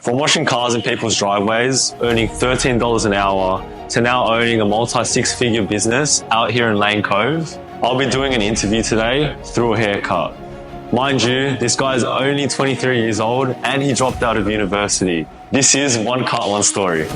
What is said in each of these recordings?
From washing cars in people's driveways, earning $13 an hour, to now owning a multi-six-figure business out here in Lane Cove, I'll be doing an interview today through a haircut. Mind you, this guy is only 23 years old and he dropped out of university. This is One Cut, One Story.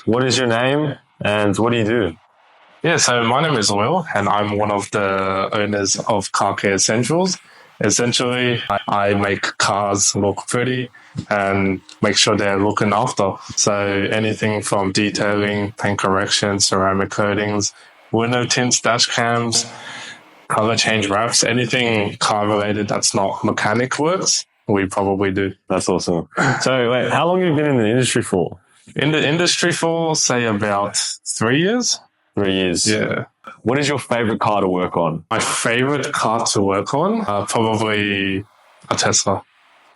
What is your name and what do you do? Yeah, so my name is Will and I'm one of the owners of Car Care Essentials. Essentially, I make cars look pretty and make sure they're looking after. So anything from detailing, paint correction, ceramic coatings, window tints, dash cams, color change wraps, anything car related that's not mechanic works, we probably do. That's awesome. So wait, how long have you been in the industry for? In the industry for, say, about 3 years. 3 years. Yeah. What is your favorite car to work on? My favorite car to work on, probably a Tesla.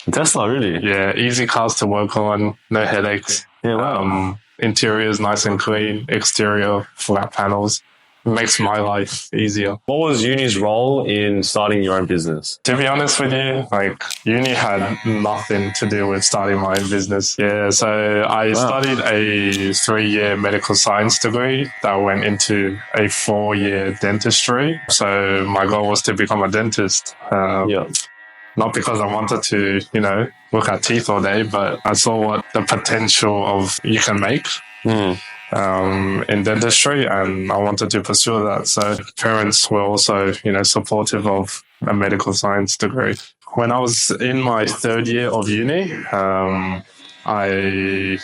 A Tesla, really? Yeah, easy cars to work on, no headaches. Yeah, wow. Interior is nice and clean, exterior, flat panels. Makes my life easier. What was uni's role in starting your own business? To be honest with you, uni had nothing to do with starting my own business. Yeah, so I studied a 3-year medical science degree that went into a 4-year dentistry. So my goal was to become a dentist. Not because I wanted to, look at teeth all day, but I saw what the potential of you can make. In dentistry, and I wanted to pursue that. So parents were also, supportive of a medical science degree. When I was in my 3rd year of uni, I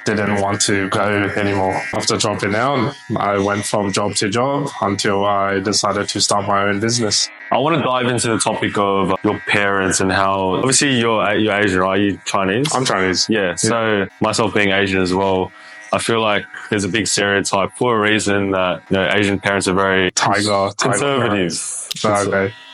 didn't want to go anymore. After dropping out, I went from job to job until I decided to start my own business. I want to dive into the topic of your parents and how, obviously you're Asian, right? Are you Chinese? I'm Chinese. Yeah. So myself being Asian as well, I feel like there's a big stereotype for a reason that Asian parents are very conservative.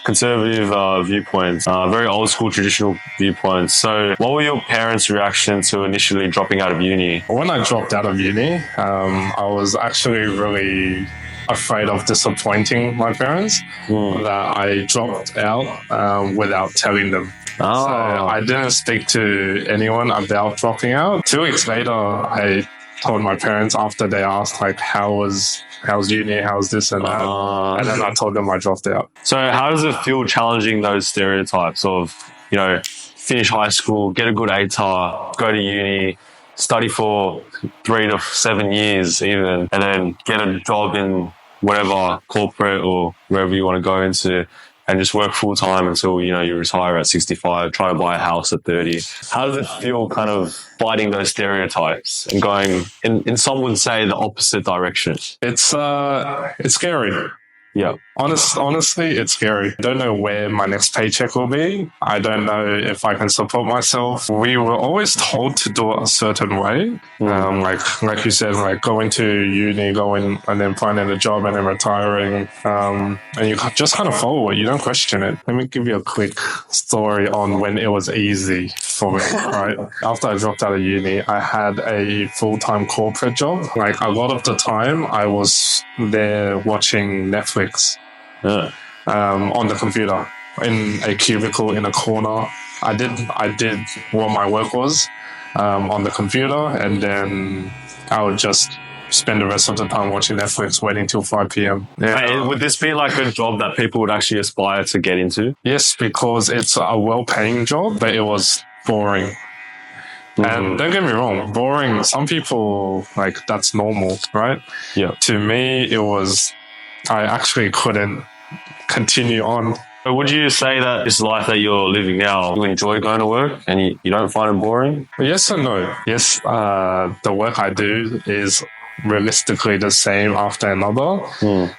Conservative viewpoints, very old school traditional viewpoints. So what were your parents' reaction to initially dropping out of uni? When I dropped out of uni, I was actually really afraid of disappointing my parents, that I dropped out without telling them. So I didn't speak to anyone about dropping out. 2 weeks later, I told my parents after they asked, how's uni, how's this and that. And then I told them I dropped out. So how does it feel challenging those stereotypes of, finish high school, get a good ATAR, go to uni, study for 3 to 7 years even, and then get a job in whatever corporate or wherever you want to go into, and just work full time until, you retire at 65, try to buy a house at 30. How does it feel kind of fighting those stereotypes and going in some would say the opposite direction? It's scary. Yeah. Honestly, it's scary. I don't know where my next paycheck will be. I don't know if I can support myself. We were always told to do it a certain way. Like you said, going to uni, going and then finding a job and then retiring. And you just kind of follow it. You don't question it. Let me give you a quick story on when it was easy for me, right? After I dropped out of uni, I had a full-time corporate job. A lot of the time I was there watching Netflix. On the computer in a cubicle in a corner. I did what my work was on the computer, and then I would just spend the rest of the time watching Netflix, waiting till 5 p.m. Hey, would this be like a job that people would actually aspire to get into? Yes, because it's a well-paying job, but it was boring. And don't get me wrong, boring. Some people that's normal, right? Yeah. To me, I actually couldn't continue on. So would you say that this life that you're living now, you enjoy going to work and you don't find it boring? Yes and no. Yes, the work I do is realistically the same after another.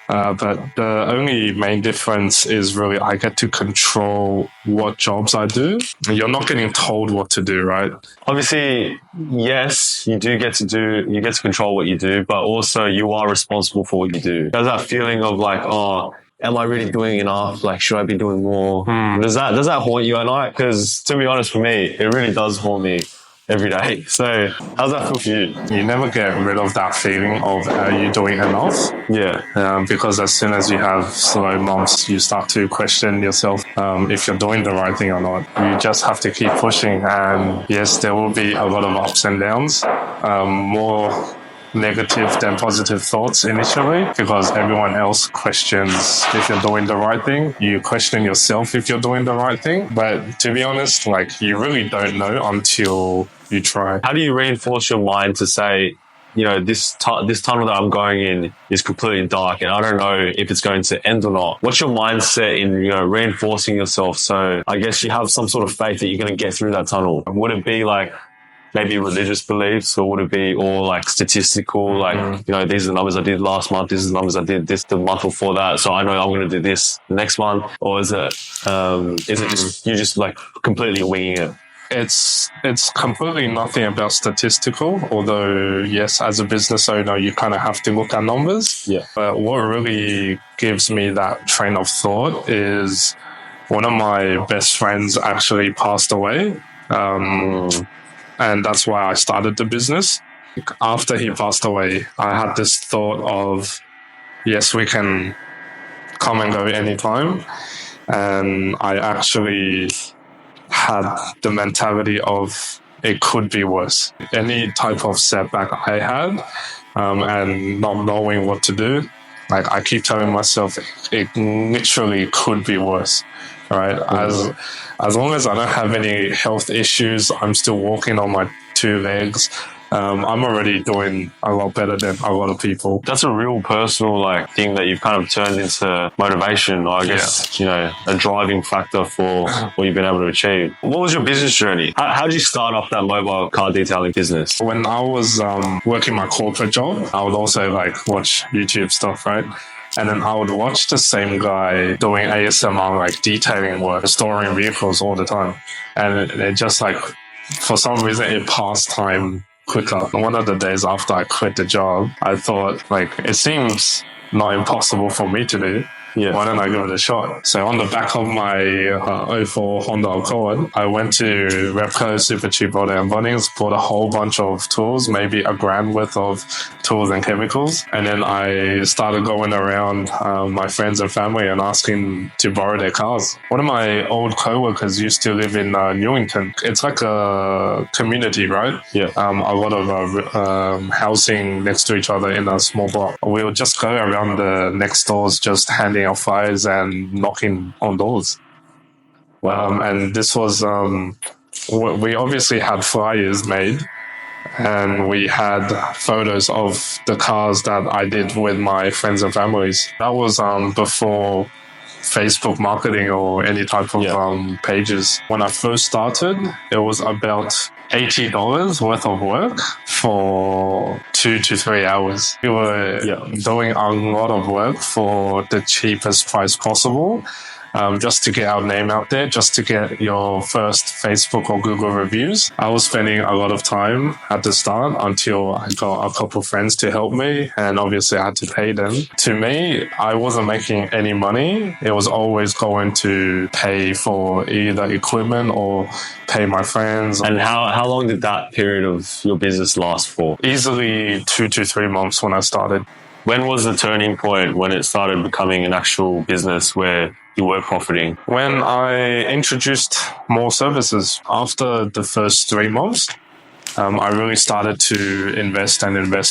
But the only main difference is really I get to control what jobs I do. You're not getting told what to do, right? Obviously, yes, you get to control what you do, but also you are responsible for what you do. There's that feeling of like, oh, am I really doing enough? Like, should I be doing more? Does that haunt you at night? Because to be honest, for me, it really does haunt me every day. So how's that feel for you? You never get rid of that feeling of are you doing enough? Yeah. Because as soon as you have slow months, you start to question yourself if you're doing the right thing or not. You just have to keep pushing. And yes, there will be a lot of ups and downs, more negative than positive thoughts initially, because everyone else questions if you're doing the right thing. You question yourself if you're doing the right thing. But to be honest, like, you really don't know until you try. How do you reinforce your mind to say, you know, this tunnel that I'm going in is completely dark and I don't know if it's going to end or not? What's your mindset in, you know, reinforcing yourself? So I guess you have some sort of faith that you're going to get through that tunnel. Would it be like maybe religious beliefs, or would it be all like statistical, like, you know, these are the numbers I did last month, these are the numbers I did this the month before that, so I know I'm going to do this next month? Or is it just, you're just like completely winging it? It's completely nothing about statistical, although yes, as a business owner, you kind of have to look at numbers. Yeah. But what really gives me that train of thought is one of my best friends actually passed away. And that's why I started the business. After he passed away, I had this thought of, yes, we can come and go anytime. And I actually had the mentality of it could be worse. Any type of setback I had, and not knowing what to do, like, I keep telling myself it literally could be worse. Right. As long as I don't have any health issues, I'm still walking on my two legs. I'm already doing a lot better than a lot of people. That's a real personal like thing that you've kind of turned into motivation, or I guess, you know, a driving factor for what you've been able to achieve. What was your business journey? How did you start off that mobile car detailing business? When I was working my corporate job, I would also like watch YouTube stuff, right? And then I would watch the same guy doing ASMR, like detailing work, restoring vehicles all the time. And it just like, for some reason, it passed time quicker. One of the days after I quit the job, I thought, like, it seems not impossible for me to do. Yeah. Why don't I give it a shot? So on the back of my 04 Honda Accord, I went to Repco, Supercheap Auto and Bunnings, bought a whole bunch of tools, maybe $1,000 worth of tools and chemicals. And then I started going around my friends and family and asking to borrow their cars. One of my old co-workers used to live in Newington. It's like a community, right? Yeah. A lot of housing next to each other in a small block. We would just go around the next doors, just handing out flyers and knocking on doors. Wow. And this was, we obviously had flyers made, and we had photos of the cars that I did with my friends and families. That was before Facebook marketing or any type of pages. When I first started, it was about $80 worth of work for 2 to 3 hours. We were doing a lot of work for the cheapest price possible, just to get our name out there, just to get your first Facebook or Google reviews. I was spending a lot of time at the start until I got a couple of friends to help me, and obviously I had to pay them. To me, I wasn't making any money. It was always going to pay for either equipment or pay my friends. And how long did that period of your business last for? Easily 2 to 3 months when I started. When was the turning point when it started becoming an actual business where you were profiting? When I introduced more services. After the first 3 months, I really started to invest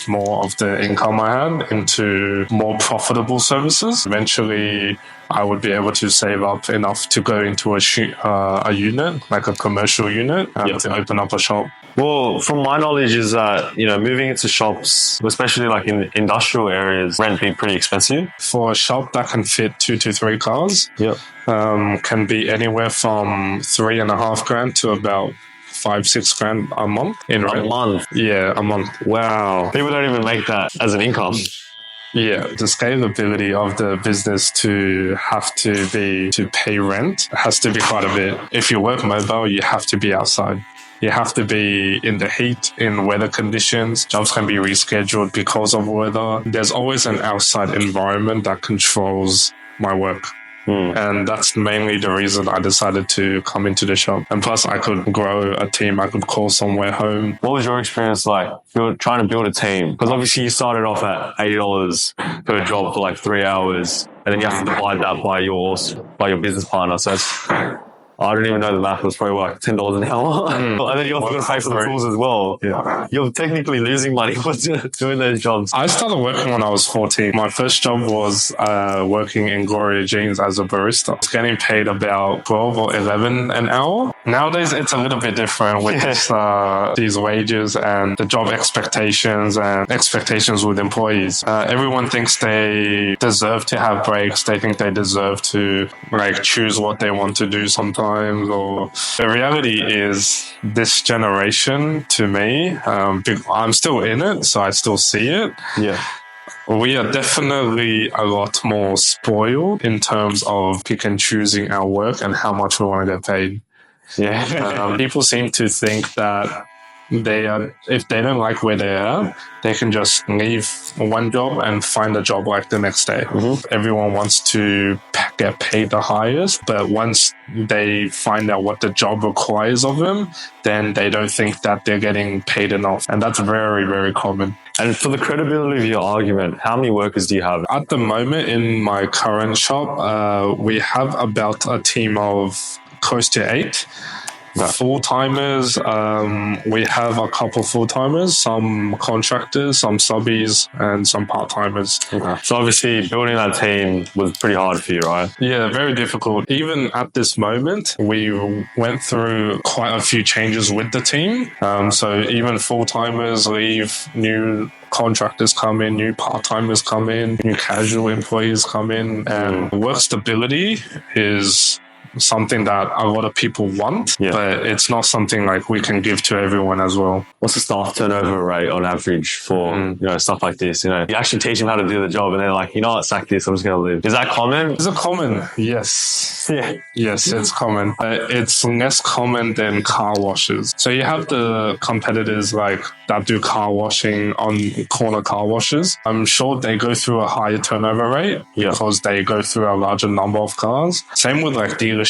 more of the income I had into more profitable services. Eventually, I would be able to save up enough to go into a unit, like a commercial unit, to open up a shop. Well, from my knowledge is that, you know, moving into shops, especially like in industrial areas, rent be pretty expensive. For a shop that can fit 2 to 3 cars, can be anywhere from $3,500 to about 5-6 grand a month in A rent. month. Yeah, a month. Wow. People don't even make that as an income. Yeah, the scalability of the business to pay rent has to be quite a bit. If you work mobile, you have to be outside. You have to be in the heat, in weather conditions. Jobs can be rescheduled because of weather. There's always an outside environment that controls my work. And that's mainly the reason I decided to come into the shop. And plus, I could grow a team. I could call somewhere home. What was your experience like trying to build a team? Because obviously you started off at $80 per job for like 3 hours, and then you have to divide that by your business partner. So it's, I don't even know the math. It was probably like $10 an hour. And then you also got to pay for the tools as well. Yeah. You're technically losing money for doing those jobs. I started working when I was 14. My first job was working in Gloria Jeans as a barista. I was getting paid about 12 or 11 an hour. Nowadays, it's a little bit different with these wages and the job expectations and expectations with employees. Everyone thinks they deserve to have breaks. They think they deserve to choose what they want to do sometimes. Or the reality is, this generation, to me, I'm still in it, so I still see it. Yeah. We are definitely a lot more spoiled in terms of pick and choosing our work and how much we want to get paid. Yeah. People seem to think that if they don't like where they are, they can just leave one job and find a job like the next day. Everyone wants to get paid the highest, but once they find out what the job requires of them, then they don't think that they're getting paid enough. And that's very, very common. And for the credibility of your argument, how many workers do you have? At the moment, in my current shop, we have about a team of close to 8. Full-timers, we have a couple full-timers, some contractors, some subbies, and some part-timers. Okay. So obviously building that team was pretty hard for you, right? Yeah, very difficult. Even at this moment, we went through quite a few changes with the team. So even full-timers leave, new contractors come in, new part-timers come in, new casual employees come in, and work stability is something that a lot of people want, but it's not something we can give to everyone as well. What's the staff turnover rate on average for stuff like this? You actually teach them how to do the job, and they're like, sack this. I'm just going to leave. Is that common? Is it common? Yes. Yeah. Yes, it's common. It's less common than car washes. So you have the competitors that do car washing on corner car washes. I'm sure they go through a higher turnover rate because they go through a larger number of cars. Same with dealership,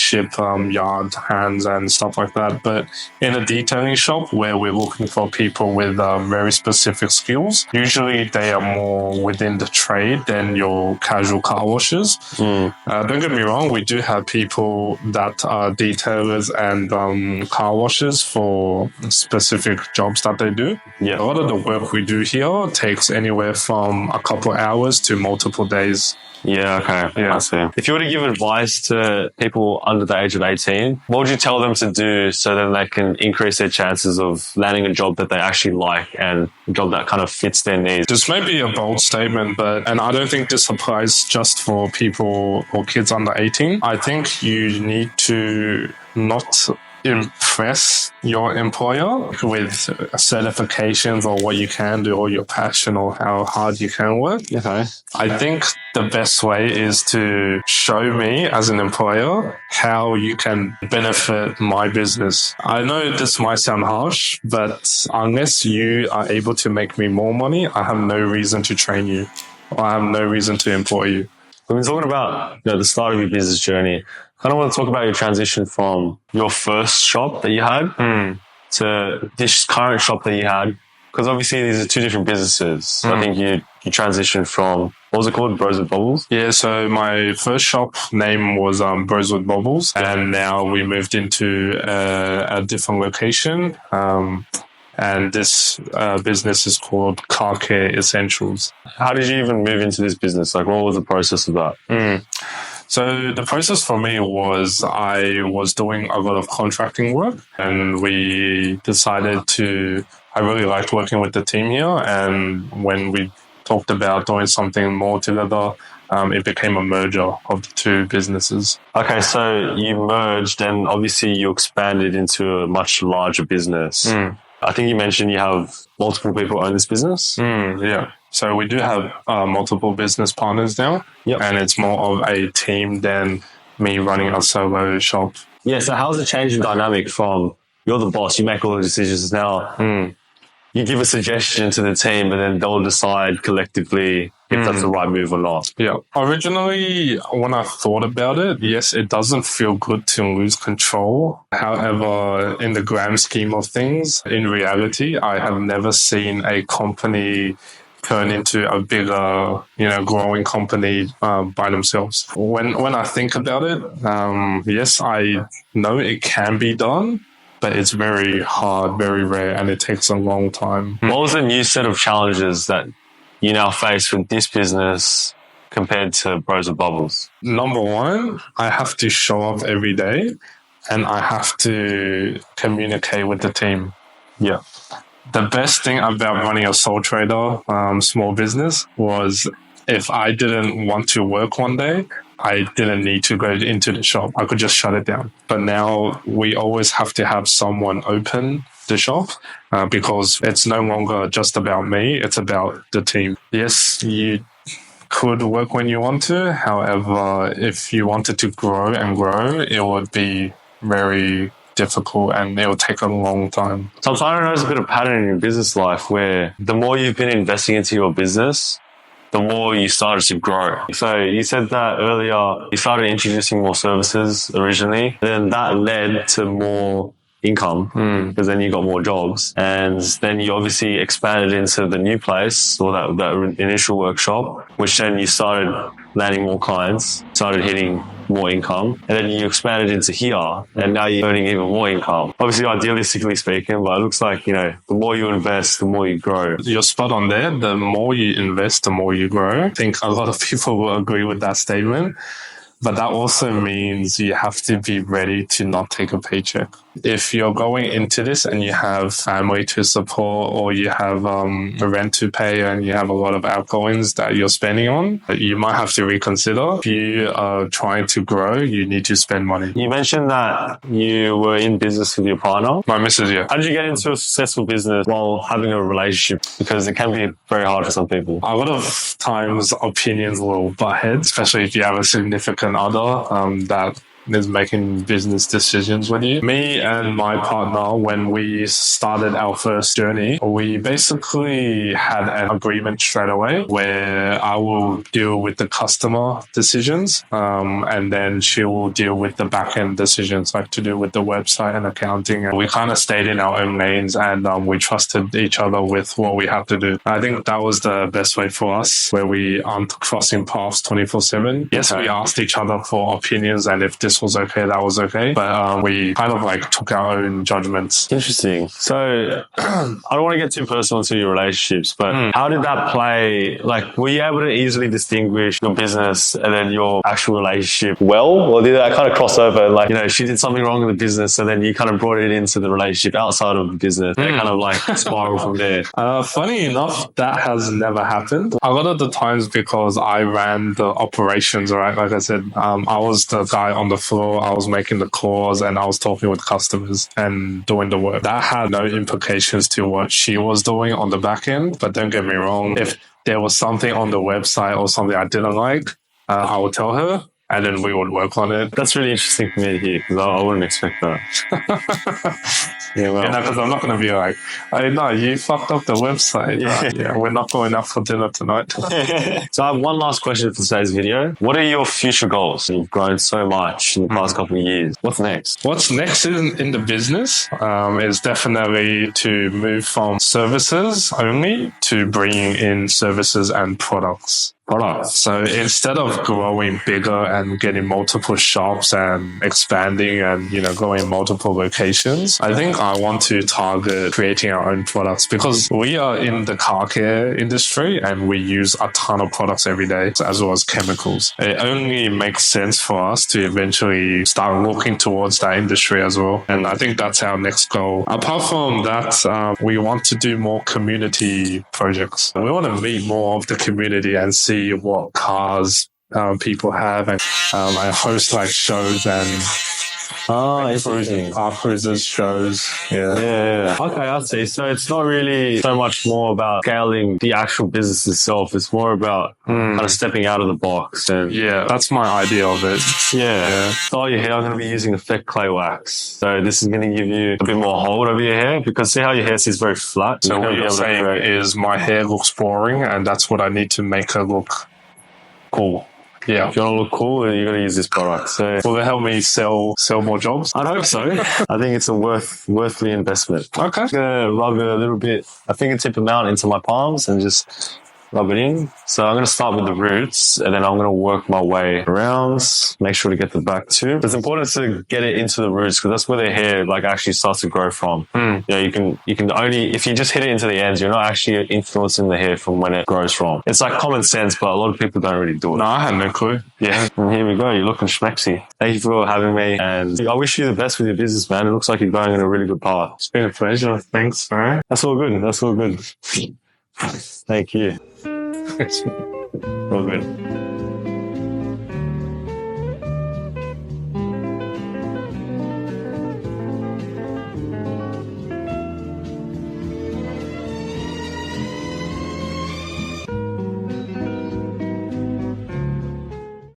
yard hands and stuff like that. But in a detailing shop where we're looking for people with very specific skills, usually they are more within the trade than your casual car washers. Don't get me wrong, we do have people that are detailers and car washers for specific jobs that they do. Yeah. A lot of the work we do here takes anywhere from a couple hours to multiple days. Yeah, okay. Yeah. I see. If you were to give advice to people under the age of 18, what would you tell them to do so then they can increase their chances of landing a job that they actually like and a job that kind of fits their needs? This may be a bold statement, and I don't think this applies just for people or kids under 18. I think you need to not impress your employer with certifications or what you can do or your passion or how hard you can work. Okay. I think the best way is to show me as an employer how you can benefit my business. I know this might sound harsh, but unless you are able to make me more money, I have no reason to train you. Or I have no reason to employ you. We've been talking about the start of your business journey. I kind of want to talk about your transition from your first shop that you had to this current shop that you had. Because obviously these are two different businesses. So I think you transitioned from, what was it called? Bros with Bubbles? Yeah, so my first shop name was Bros with Bubbles. And now we moved into a different location. And this business is called Car Care Essentials. How did you even move into this business? What was the process of that? So the process for me was I was doing a lot of contracting work, and we decided I really liked working with the team here. And when we talked about doing something more together, it became a merger of the two businesses. Okay, so you merged and obviously you expanded into a much larger business. I think you mentioned you have multiple people own this business. Yeah. So we do have multiple business partners now, and it's more of a team than me running a solo shop. Yeah, so how's it changed the dynamic from you're the boss, you make all the decisions now, you give a suggestion to the team, but then they'll decide collectively if that's the right move or not. Yeah. Originally, when I thought about it, yes, it doesn't feel good to lose control. However, in the grand scheme of things, in reality, I have never seen a company turn into a bigger, growing company by themselves. When I think about it, yes, I know it can be done, but it's very hard, very rare, and it takes a long time. What was the new set of challenges that you now face with this business compared to Bros of Bubbles? Number one, I have to show up every day and I have to communicate with the team. Yeah. The best thing about running a sole trader small business was if I didn't want to work one day, I didn't need to go into the shop. I could just shut it down. But now we always have to have someone open the shop because it's no longer just about me. It's about the team. Yes, you could work when you want to. However, if you wanted to grow and grow, it would be very difficult and it will take a long time. So I'm trying to notice a bit of pattern in your business life where the more you've been investing into your business, the more you started to grow. So you said that earlier, you started introducing more services originally, then that led to more income because then you got more jobs, and then you obviously expanded into the new place or that initial workshop, which then you started landing more clients, started hitting more income, and then you expanded into here, and now you're earning even more income. Obviously, idealistically speaking, but it looks like, the more you invest, the more you grow. You're spot on there. The more you invest, the more you grow. I think a lot of people will agree with that statement. But that also means you have to be ready to not take a paycheck. If you're going into this and you have family to support or you have a rent to pay and you have a lot of outgoings that you're spending on, you might have to reconsider. If you are trying to grow, you need to spend money. You mentioned that you were in business with your partner. My missus, yeah. How did you get into a successful business while having a relationship? Because it can be very hard for some people. A lot of times opinions will butt heads, especially if you have a significant other that is making business decisions with you. Me and my partner, when we started our first journey, we basically had an agreement straight away where I will deal with the customer decisions and then she will deal with the back-end decisions, like to do with the website and accounting. And we kind of stayed in our own lanes and we trusted each other with what we had to do. I think that was the best way for us, where we aren't crossing paths 24/7. Yes, we asked each other for opinions, and if this was okay, that was okay. But we kind of like took our own judgments. Interesting. So I don't want to get too personal into your relationships, but how did that play? Like, were you able to easily distinguish your business and then your actual relationship well? Or did that kind of cross over? Like, she did something wrong in the business and then you kind of brought it into the relationship outside of the business. They kind of like spiral from there. Funny enough, that has never happened. A lot of the times because I ran the operations, right? Like I said, I was the guy on the floor. I was making the calls and I was talking with customers and doing the work. That had no implications to what she was doing on the back end. But don't get me wrong, if there was something on the website or something I didn't like, I would tell her and then we would work on it. That's really interesting for me to hear because I wouldn't expect that. Yeah, well, because I'm not going to be like, "Hey, no, you fucked up the website. Yeah, we're not going out for dinner tonight." So I have one last question for today's video. What are your future goals? You've grown so much in the past couple of years. What's next? What's next in the business is definitely to move from services only to bringing in services and products. So instead of growing bigger and getting multiple shops and expanding and, going multiple locations, I think I want to target creating our own products because we are in the car care industry and we use a ton of products every day as well as chemicals. It only makes sense for us to eventually start looking towards that industry as well. And I think that's our next goal. Apart from that, we want to do more community projects. We want to meet more of the community and see what cars people have, and I host like shows and car cruises shows. Yeah. Okay, I see. So it's not really so much more about scaling the actual business itself. It's more about kind of stepping out of the box. And Yeah, that's my idea of it. yeah. So your hair, I'm going to be using Effect Clay Wax. So this is going to give you a bit more hold over your hair, because see how your hair is very flat? So what you're saying is my hair looks boring, and that's what I need to make her look cool. Yeah. If you want to look cool, then you're going to use this product. So will it help me sell more jobs? I'd hope so. I think it's a worthly investment. Okay. I'm going to rub it a little bit, a fingertip amount into my palms and just rub it in. So I'm going to start with the roots, and then I'm going to work my way around. Make sure to get the back too. It's important to get it into the roots, because that's where the hair like actually starts to grow from. Yeah, you can only, if you just hit it into the ends, you're not actually influencing the hair from when it grows from. It's like common sense, but a lot of people don't really do it. No, I had no clue. Yeah, and here we go. You're looking schmexy. Thank you for having me, and I wish you the best with your business, man. It looks like you're going in a really good path. It's been a pleasure. Thanks, man. That's all good. That's all good. Thank you. All good.